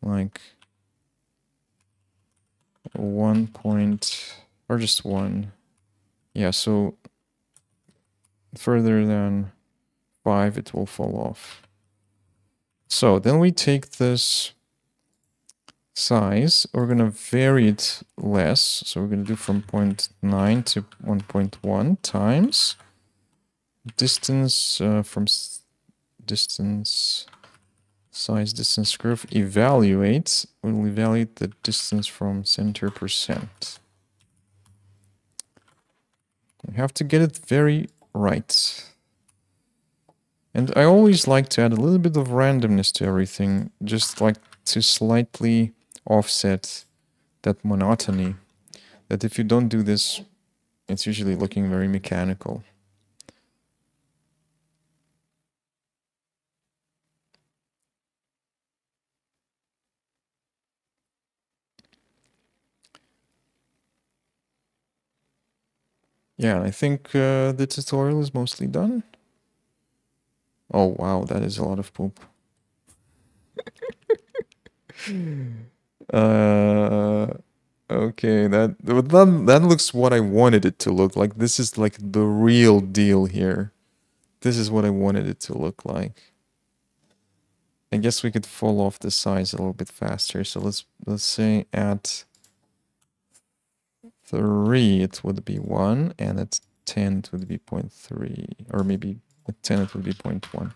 like 1 point, or just 1. Yeah, so further than 5, it will fall off. So then we take this size, we're going to vary it less. So we're going to do from 0.9 to 1.1 times distance from distance size distance curve evaluate. We'll evaluate the distance from center %. We have to get it very right. And I always like to add a little bit of randomness to everything, just like to slightly offset that monotony. That if you don't do this, it's usually looking very mechanical. Yeah, I think the tutorial is mostly done. Oh wow, that is a lot of poop. Okay, that looks what I wanted it to look like. This is like the real deal here. This is what I wanted it to look like. I guess we could fall off the size a little bit faster. So let's say at 3 it would be 1, and at 10 it would be 0.3, or maybe at 10 it would be 0.1.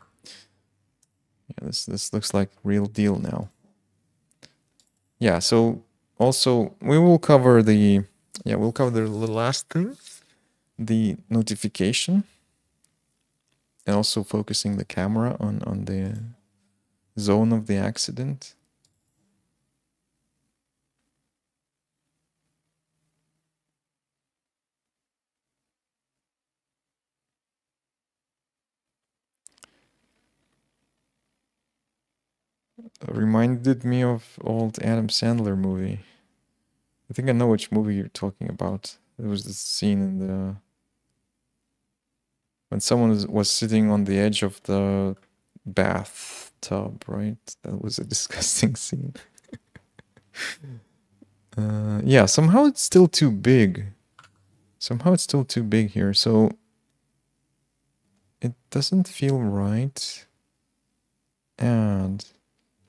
Yeah, this looks like real deal now. Yeah, so also we will cover the last thing, the notification, and also focusing the camera on the zone of the accident. Reminded me of old Adam Sandler movie. I think I know which movie you're talking about. There was this scene in the when someone was sitting on the edge of the bathtub, right? That was a disgusting scene. Yeah, somehow it's still too big. Somehow it's still too big here, so it doesn't feel right. And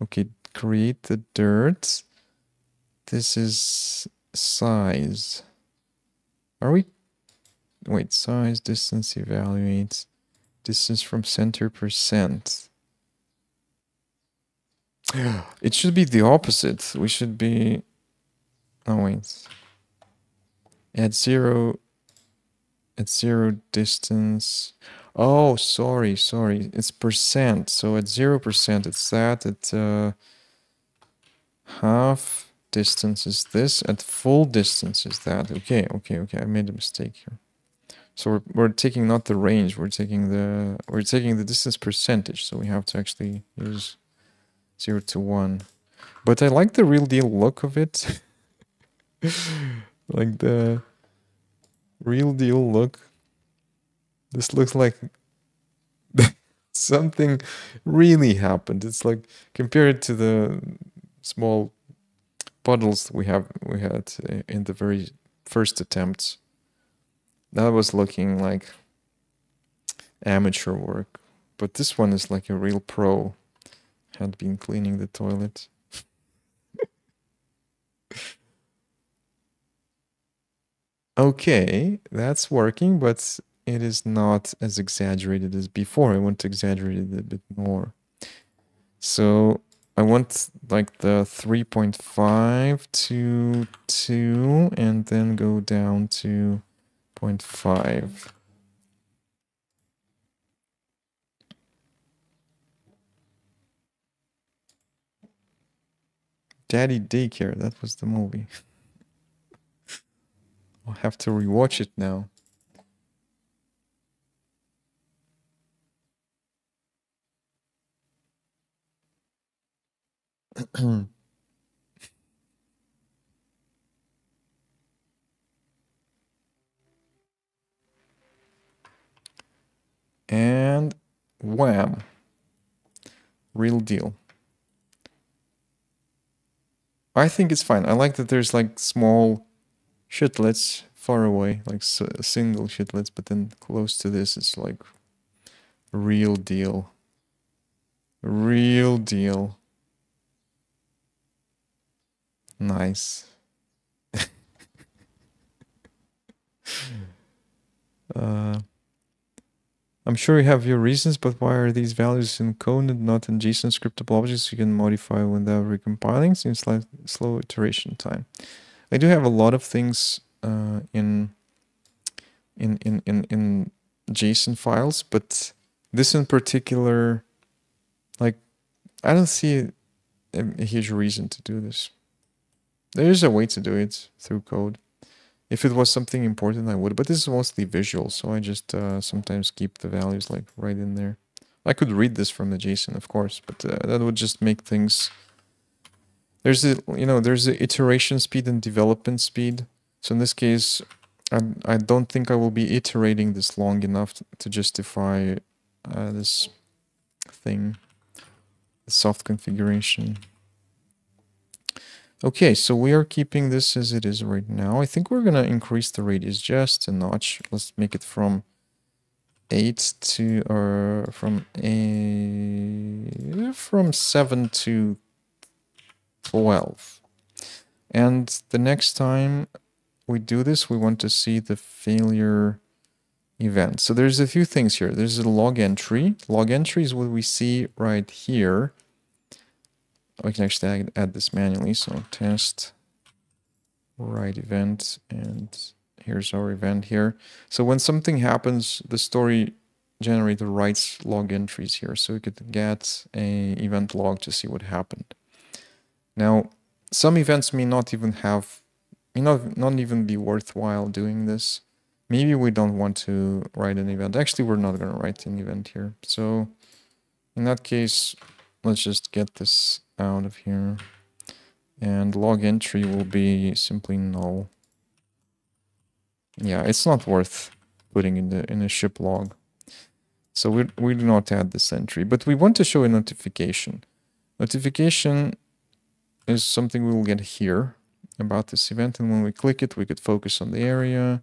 okay, create the dirt. This is size. Are we? Wait, size, distance, evaluate. Distance from center percent. It should be the opposite. We should be... Oh, wait. At zero distance. Oh, sorry. It's percent. So at 0%, it's that. At half distance is this. At full distance is that. Okay. I made a mistake here. So we're taking not the range. We're taking the distance percentage. So we have to actually use 0 to 1. But I like the real deal look of it. Like the real deal look. This looks like something really happened. It's like compared to the small puddles we had in the very first attempts. That was looking like amateur work, but this one is like a real pro. Had been cleaning the toilet. Okay, that's working, but it is not as exaggerated as before. I want to exaggerate it a bit more. So I want like the 3.5 to 2 and then go down to 0.5. Daddy Daycare, that was the movie. I'll have to rewatch it now. And wham. Real deal. I think it's fine. I like that there's like small shitlets far away, like single shitlets, but then close to this it's like real deal. Real deal. Nice. I'm sure you have your reasons, but why are these values in code and not in JSON scriptable objects you can modify without recompiling? Seems like slow iteration time. I do have a lot of things in JSON files, but this in particular, like, I don't see a huge reason to do this. There is a way to do it through code. If it was something important, I would, but this is mostly visual, so I just sometimes keep the values like right in there. I could read this from the JSON, of course, but that would just make things... There's a iteration speed and development speed. So in this case, I don't think I will be iterating this long enough to justify this thing, the soft configuration. Okay, so we are keeping this as it is right now. I think we're going to increase the radius just a notch. Let's make it from 8 to, or from 7 to 12. And the next time we do this, we want to see the failure event. So there's a few things here. There's a log entry. Log entry is what we see right here. We can actually add this manually. So test write event, and here's our event here. So when something happens, the story generator writes log entries here. So we could get a event log to see what happened. Now, some events may not even have, not even be worthwhile doing this. Maybe we don't want to write an event. Actually, we're not going to write an event here. So in that case, let's just get this out of here. And log entry will be simply null. Yeah, it's not worth putting in a ship log. So we do not add this entry, but we want to show a notification. Notification is something we will get here about this event, and when we click it, we could focus on the area,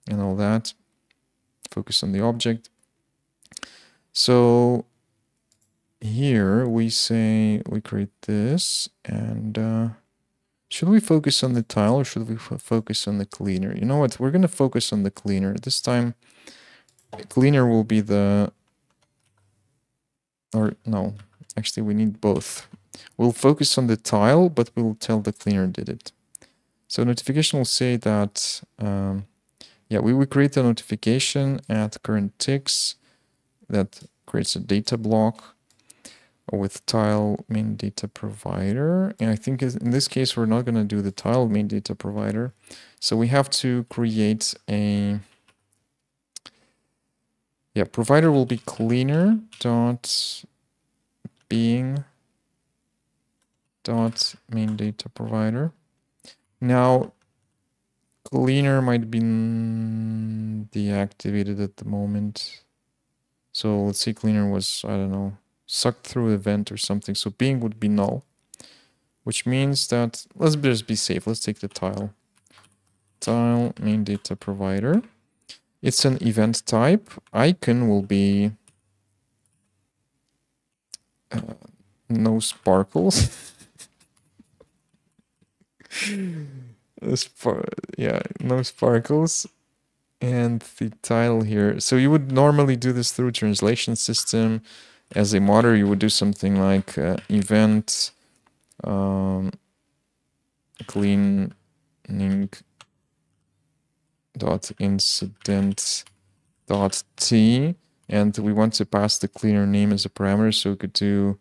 and all that. Focus on the object. So here we say we create this, and should we focus on the tile or should we focus on the cleaner? You know what? We're going to focus on the cleaner. This time, the cleaner will be the... Or no, actually we need both. We'll focus on the tile, but we'll tell the cleaner did it. So notification will say that, yeah, we will create a notification at current ticks that creates a data block with tile main data provider. And I think in this case, we're not going to do the tile main data provider. So we have to create a... Yeah, provider will be cleaner dot being dot main data provider. Now, cleaner might be deactivated at the moment. So let's say cleaner was, I don't know, sucked through event or something. So being would be null, which means that let's just be safe. Let's take the tile. Tile main data provider. It's an event type. Icon will be no sparkles. Yeah, no sparkles. And the tile here. So you would normally do this through translation system. As a modder, you would do something like event cleaning dot incident dot t, and we want to pass the cleaner name as a parameter, so we could do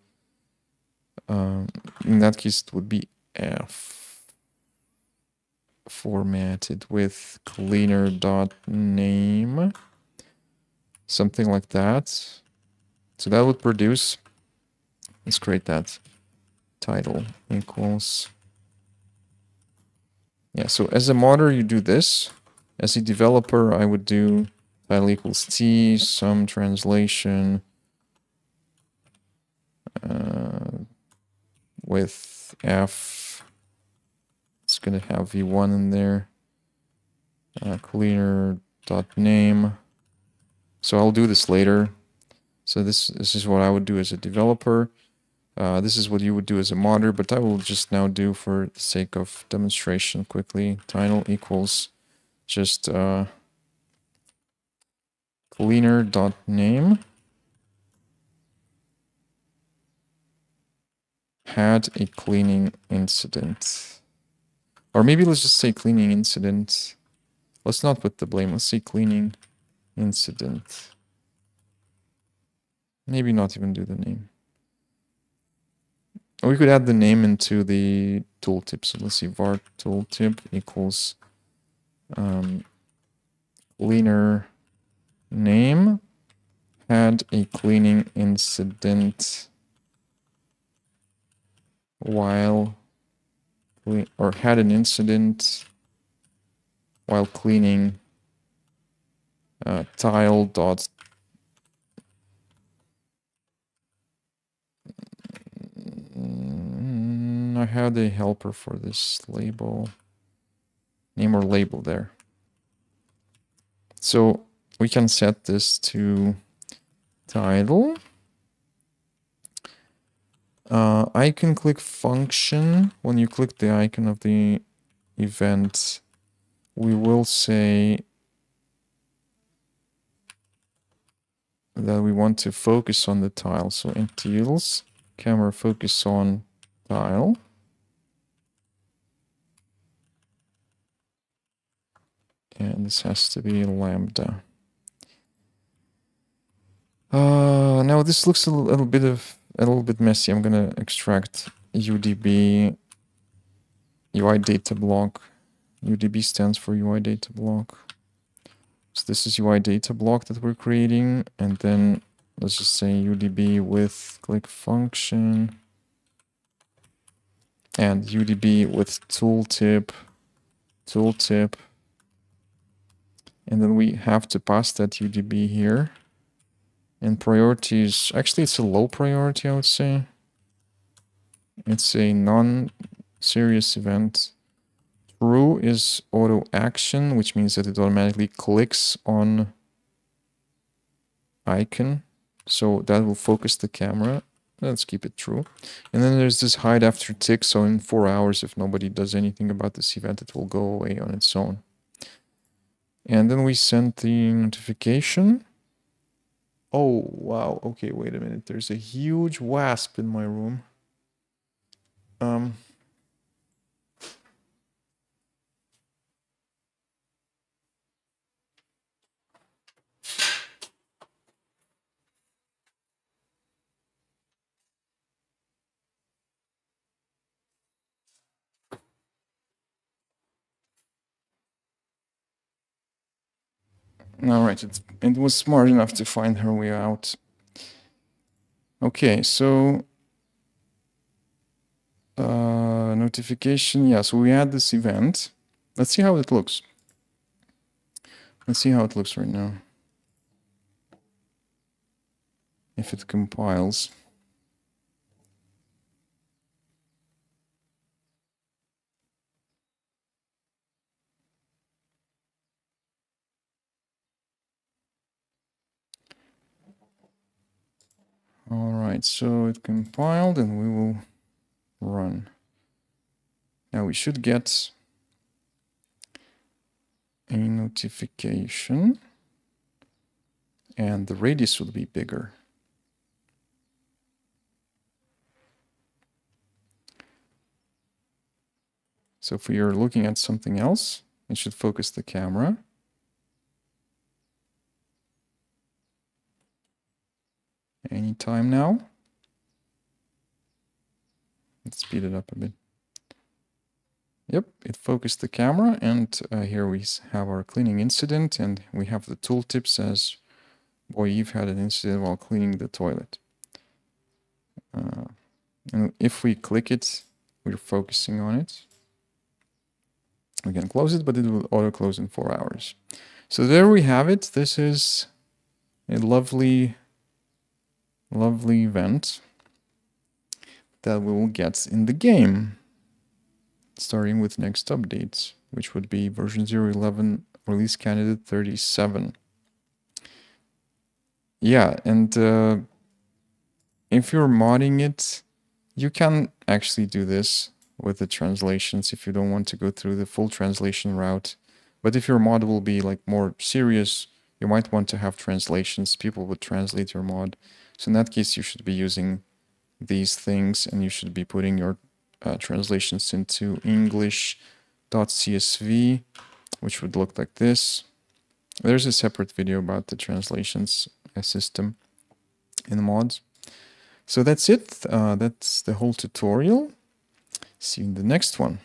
in that case it would be f formatted with cleaner dot name, something like that. So that would produce, let's create that, title equals, yeah, so as a modder you do this. As a developer I would do title equals t, some translation with f, it's going to have v1 in there, cleaner dot name. So I'll do this later. So this is what I would do as a developer. This is what you would do as a modder, but I will just now do for the sake of demonstration quickly. Title equals just cleaner dot name had a cleaning incident. Or maybe let's just say cleaning incident. Let's not put the blame. Let's say cleaning incident. Maybe not even do the name. Or we could add the name into the tooltip. So let's see, var tooltip equals cleaner name had a cleaning incident while, or had an incident while cleaning tile dot I had a helper for this label, name or label there. So we can set this to title. Icon click function. When you click the icon of the event, we will say that we want to focus on the tile. So in tiles, camera focus on tile. And this has to be lambda. Now this looks a little bit messy. I'm gonna extract UDB UI data block. UDB stands for UI data block. So this is UI data block that we're creating, and then let's just say UDB with click function and UDB with tooltip, and then we have to pass that UDB here. And priority is, actually it's a low priority, I would say. It's a non-serious event. true is auto action, which means that it automatically clicks on icon. So that will focus the camera. Let's keep it true. And then there's this hide after tick. So in 4 hours, if nobody does anything about this event, it will go away on its own. And then we sent the notification. Oh, wow. Okay, wait a minute. There's a huge wasp in my room. All right, it was smart enough to find her way out. Okay, so notification. Yeah, so we had this event. Let's see how it looks. Let's see how it looks right now. If it compiles. All right, so it compiled and we will run. Now we should get a notification and the radius will be bigger. So if we are looking at something else, it should focus the camera. Anytime now. Let's speed it up a bit. Yep, it focused the camera, and here we have our cleaning incident, and we have the tooltip says, boy, you've had an incident while cleaning the toilet. And if we click it, we're focusing on it. We can close it, but it will auto-close in 4 hours. So there we have it. This is a lovely event that we will get in the game, starting with next updates, which would be version 0.11 release candidate 37. Yeah, and if you're modding it, you can actually do this with the translations if you don't want to go through the full translation route. But if your mod will be like more serious, you might want to have translations. People would translate your mod. So in that case, you should be using these things, and you should be putting your translations into English.csv, which would look like this. There's a separate video about the translations system in mods. So that's it. That's the whole tutorial. See you in the next one.